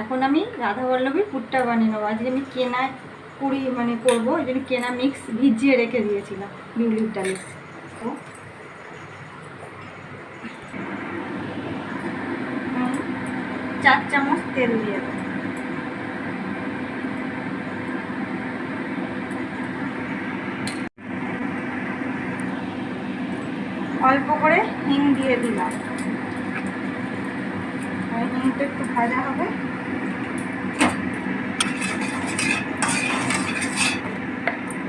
এখন আমি রাধাবল্লভীর পুরটা বানিয়ে নেবো। আজকে আমি কেনা পুরি মানে করবো, ওই জন্য কেনা মিক্স ভিজিয়ে রেখে দিয়েছিলাম বিউলির ডালে। তো 4 চামচ তেল দিয়ে দেবো। অল্প করে হিং দিয়ে দিলাম, হিংটা একটু ভাজা হবে।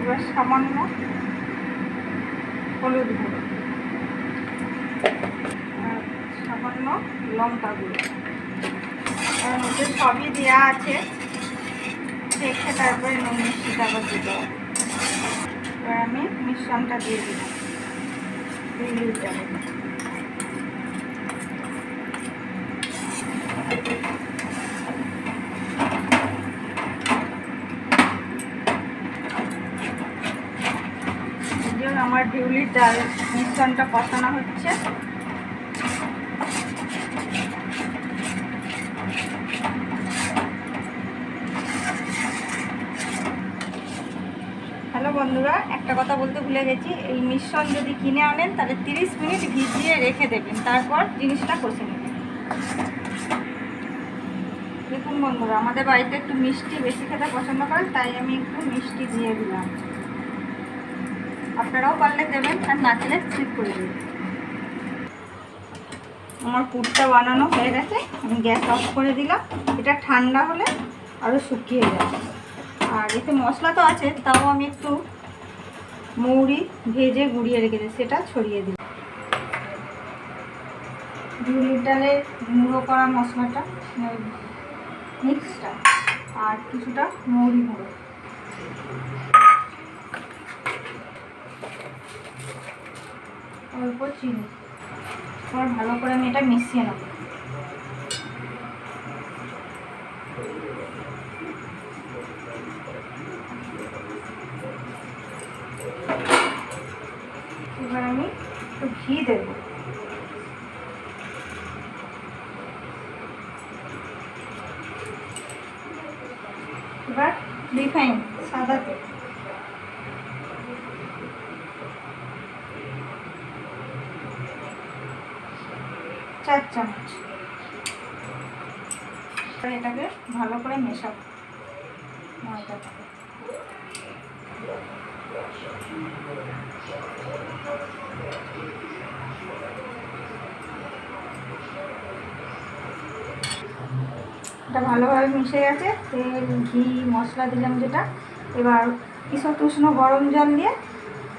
এবার সামান্য হলুদ গুঁড়ো আর সামান্য লঙ্কা গুঁড়ো, এর মধ্যে সবই দেওয়া আছে, দেখে তারপরে নুন মিষ্টিটা আবার দিতে হবে। এবার আমি মিশ্রণটা দিয়ে দিলাম বিউলির ডালে। আমার বিউলির ডাল মিশ্রণটা কষানো হচ্ছে। হ্যালো বন্ধুরা, একটা কথা বলতে ভুলে গেছি, এই মিশ্রণ যদি কিনে আনেন তাহলে 30 মিনিট ভিজিয়ে রেখে দেবেন, তারপর জিনিসটা কষে নেবেন। দেখুন বন্ধুরা, আমাদের বাড়িতে একটু মিষ্টি বেশি খেতে পছন্দ করেন, তাই আমি একটু মিষ্টি দিয়ে দিলাম। আপনারাও পারলে দেবেন, আর না খেলে স্কিপ করে দেবেন। আমার পুরটা বানানো হয়ে গেছে, আমি গ্যাস অফ করে দিলাম। এটা ঠান্ডা হলে আরও শুকিয়ে যাবে। আর এতে মশলা তো আছে, তাও আমি একটু মৌরি ভেজে গুঁড়িয়ে রেখেছি, সেটা ছড়িয়ে দিলাম। বিউলির ডালের গুঁড়ো করা মশলাটা মিক্সটা আর কিছুটা মৌরি গুঁড়ো, অল্প চিনি। এবার ভালো করে আমি এটা মিশিয়ে নেব। এবার আমি একটু ঘি দেব। এবার রিফাইন সাদা তেল, 4 চামচ। এটাকে ভালো করে মেশাবো ময়দাটাকে। এটা ভালোভাবে মিশে গেছে, তেল ঘি মশলা দিলাম যেটা। এবার ঈষৎ উষ্ণ গরম জল দিয়ে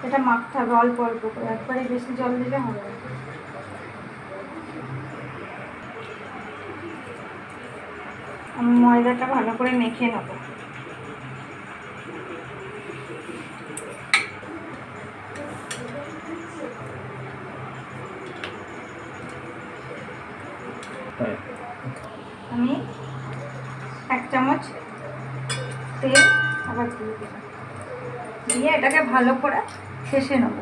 এটা মাখতে হবে অল্প অল্প করে, একবারে বেশি জল দিলে হবে না। আমি ময়দাটা ভালো করে মেখে নেব। আমি 1 চামচ তেল আবার দিয়ে দিলাম, দিয়ে এটাকে ভালো করে শেষে নেব।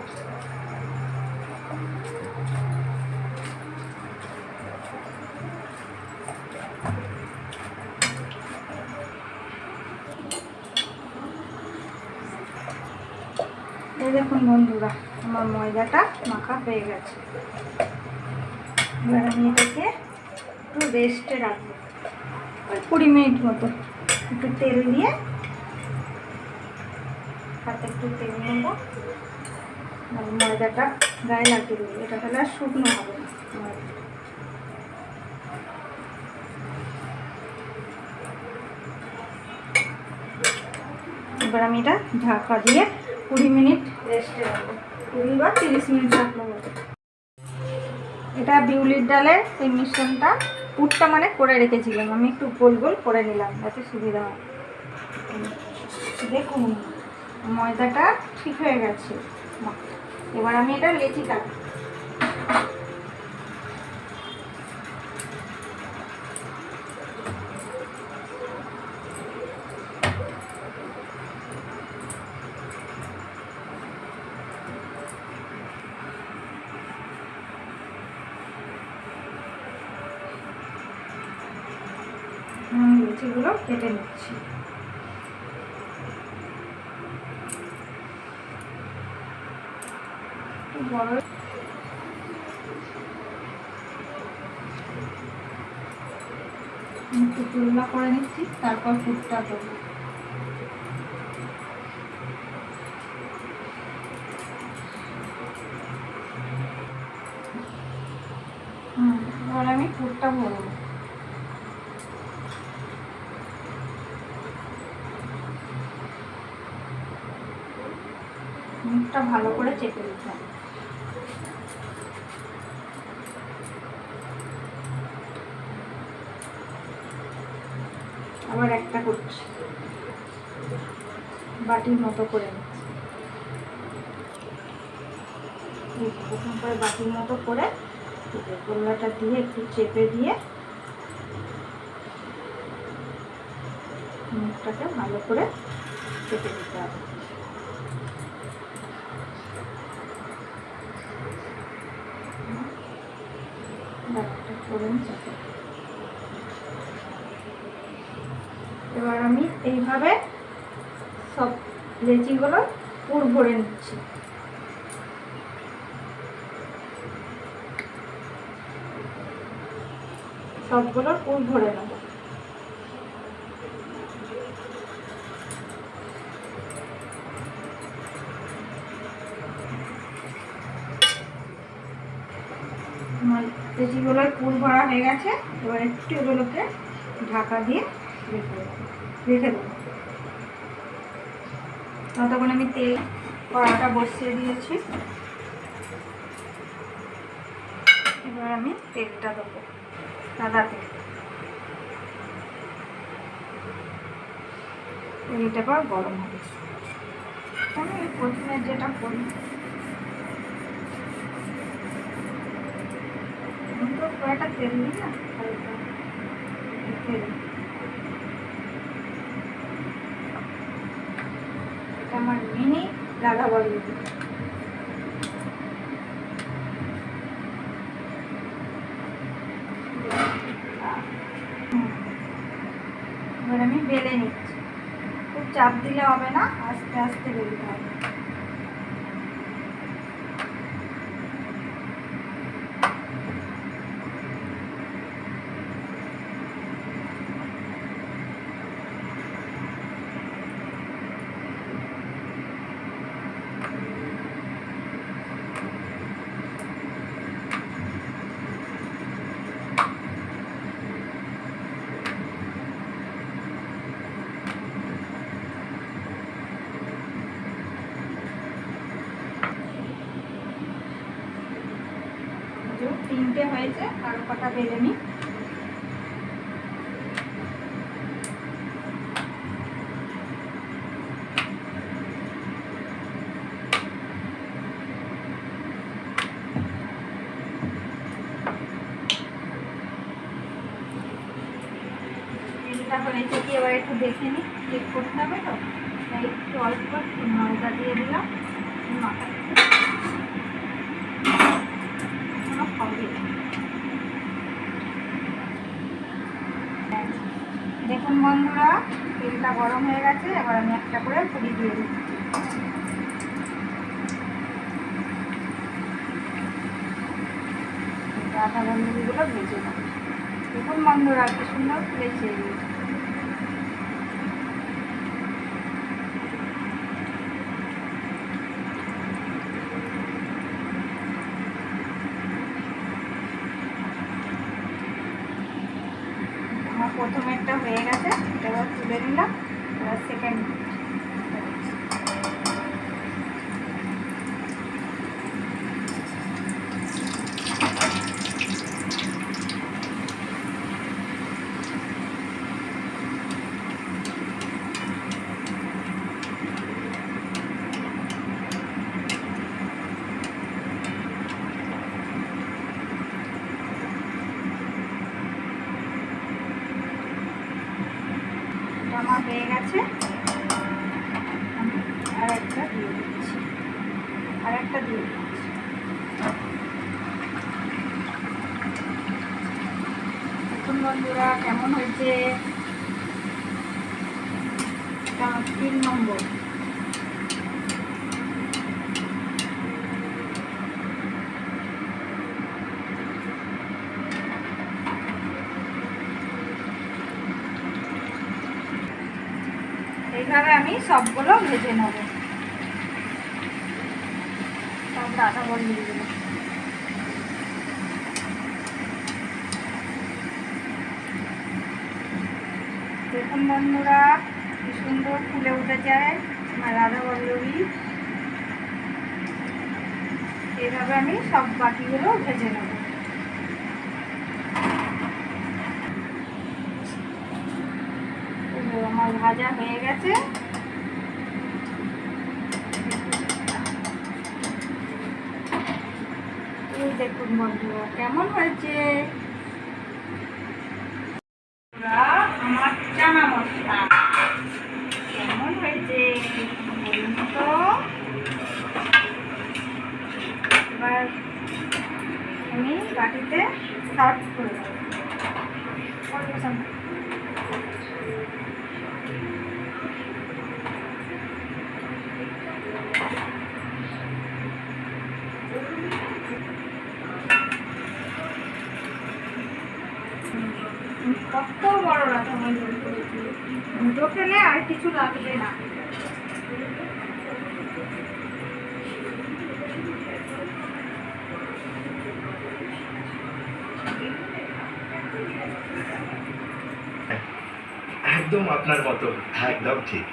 এই দেখুন বন্ধুরা, আমার ময়দাটা মাখা হয়ে গেছে। এবার আমি এটাকে একটু রেস্টে রাখবো, ওই 20 মিনিট মতো। একটু তেল দিয়ে হাতে একটু তেল নেব, ময়দাটা গায়ে লাগিয়ে দেবো। এটা তাহলে আর শুকনো হবে না। এবার আমি এটা ঢাকা দিয়ে 20 মিনিট রেস্টে রাখবো, 20 বা 30 মিনিট রাখলে হবে। এটা বিউলির ডালের এই মিশ্রণটা পুরটা মানে করে রেখেছিলাম, আমি একটু গোল গোল করে নিলাম যাতে সুবিধা হয়। দেখুন ময়দাটা ঠিক হয়ে গেছে। এবার আমি এটা লেচি কাটবো। আমি লুচিগুলো কেটে নিচ্ছি। বড় একটু তুলনা করে নিচ্ছি, তারপর পুরটা দেবো। এবার আমি পুরটা ভরবো। মুখটা ভালো করে চেপে দিতে হবে। আবার একটা করছি, বাটির মতো করে নিচ্ছি। প্রথম করে বাটির মতো করে গোলাটা দিয়ে একটু চেপে দিয়ে মুখটাকে ভালো করে চেপে দিতে হবে। এবার আমি এইভাবে সব লেচিগুলো পুর ভরে নিচ্ছি। সবগুলো পুর ভরে নেব। আমার লেচিগুলোর পুর ভরা হয়ে গেছে। এবার একটু এগুলোকে ঢাকা দিয়ে রেখে দেবো। ততক্ষণ আমি তেল কড়াটা বসিয়ে দিয়েছি। এবার আমি তেলটা দেবো, সাদা তেল। তেলটা পর গরম হবে। আমি প্রথমে যেটা করি, কয়েকটা তেল নিই না, তেল এটা আমার মিনি রাধাবাড়ি। এবার আমি বেলে নিচ্ছি। খুব চাপ দিলে হবে না, আস্তে আস্তে বেলতে হবে। তিনটে হয়েছে, আরো কটা বেলে নিই। তেলটা হয়েছে কি এবার একটু দেখে নিই, চেক করতে হবে তো। তাই একটু অল্প ময়দা দিয়ে দিলাম মাথা। দেখুন বন্ধুরা, তেলটা গরম হয়ে গেছে। এবার আমি একটা করে পুরি দিয়ে দিচ্ছি। আটা বন্ধুগুলো ভেজে নেব। দেখুন বন্ধুরা, কি সুন্দর ফুলেছে। আমার প্রথমেরটা হয়ে গেছে, এবার তুলে নিলাম। এবার সেকেন্ড আমার হয়ে গেছে। আমি আরেকটা দিয়ে দিচ্ছি, আরেকটা দিয়ে দিচ্ছি। দেখুন বন্ধুরা কেমন হয়েছে। 3 নম্বর। এইভাবে আমি সবগুলো ভেজে নেব। সব রাধা বল দিয়ে দেবো। দেখুন বন্ধুরা, কি সুন্দর ফুলে উঠে যায় আমার রাধা বল্লভী। এইভাবে আমি সব বাকিগুলো ভেজে নেব। আমার ভাজা হয়ে গেছে। এই দেখুন বন্ধুরা কেমন হয়েছে আমার চানা মশলা। কেমন হয়েছে বলুন তো। এবার আমি বাটিতে সার্ভ করে দেবো। কত বড় রকমের দুটো খেলে আর কিছু লাগবে না। একদম আপনার মতো, একদম ঠিক।